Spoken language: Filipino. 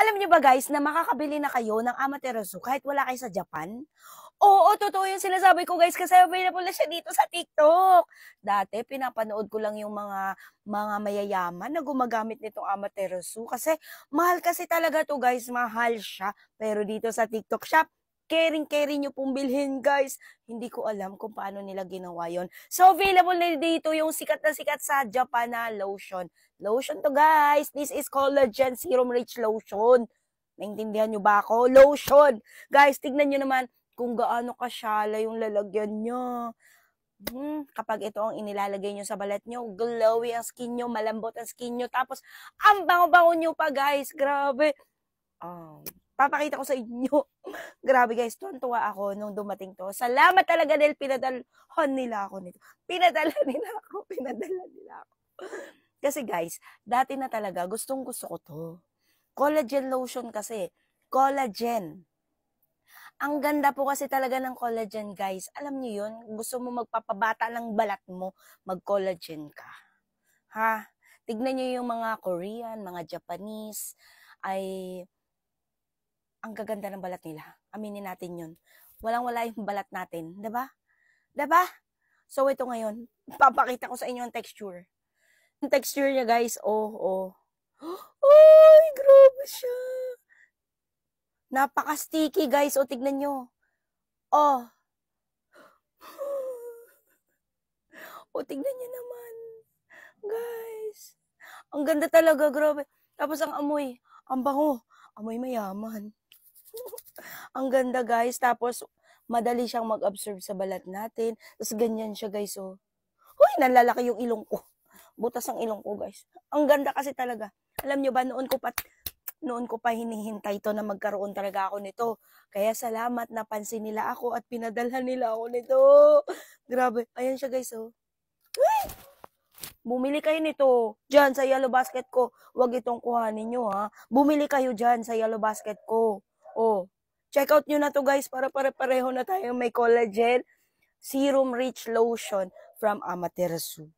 Alam niyo ba guys na makakabili na kayo ng Amaterasu kahit wala kayo sa Japan? Oo, totoo yung sinasabi ko guys kasi available na siya dito sa TikTok. Dati pinapanood ko lang yung mga mayayaman na gumagamit nitong Amaterasu kasi mahal kasi talaga to guys, mahal siya. Pero dito sa TikTok shop, caring-caring nyo pong bilhin guys. Hindi ko alam kung paano nila ginawa yon. So available na dito yung sikat na sikat sa Japan na lotion. Lotion to guys. This is Collagen Serum Rich Lotion. Naintindihan nyo ba ako? Lotion. Guys, tignan nyo naman kung gaano kasyala yung lalagyan nyo. Kapag ito ang inilalagay nyo sa balat nyo, glowy ang skin nyo, malambot ang skin nyo, tapos ang bango-bango nyo pa guys. Grabe. Papakita ko sa inyo. Grabe guys, tuwan-tuwa ako nung dumating to. Salamat talaga dahil pinadalhan nila ako nito. Pinadala nila ako. Kasi guys, dati na talaga, gustong-gusto ko to. Collagen lotion kasi. Collagen. Ang ganda po kasi talaga ng collagen, guys. Alam niyo yun? Gusto mo magpapabata ng balat mo, mag-collagen ka. Ha? Tignan niyo yung mga Korean, mga Japanese, ay ang gaganda ng balat nila. Aminin natin yun. Walang-wala yung balat natin. Diba? Diba? So, ito ngayon, papakita ko sa inyo ang texture. Yung texture niya, guys, Ay, grabe siya. Napaka-sticky, guys. O, tignan nyo. O, tignan nyo naman. Guys. Ang ganda talaga, grabe. Tapos ang amoy. Ang bango. Amoy mayaman. Ang ganda, guys. Tapos, madali siyang mag-absorb sa balat natin. Tapos, ganyan siya, guys, oh. Uy, nalalaki yung ilong ko. Butas ang ilong ko, guys. Ang ganda kasi talaga. Alam nyo ba, noon ko pa hinihintay to na magkaroon talaga ako nito. Kaya salamat, napansin nila ako at pinadalhan nila ako nito. Grabe. Ayan siya guys, oh. Uy! Bumili kayo nito dyan sa yellow basket ko. Huwag itong kuhanin nyo, ha. Bumili kayo dyan sa yellow basket ko. Oh. Check out nyo na to guys para pare-pareho na tayo may collagen serum rich lotion from Amaterasu.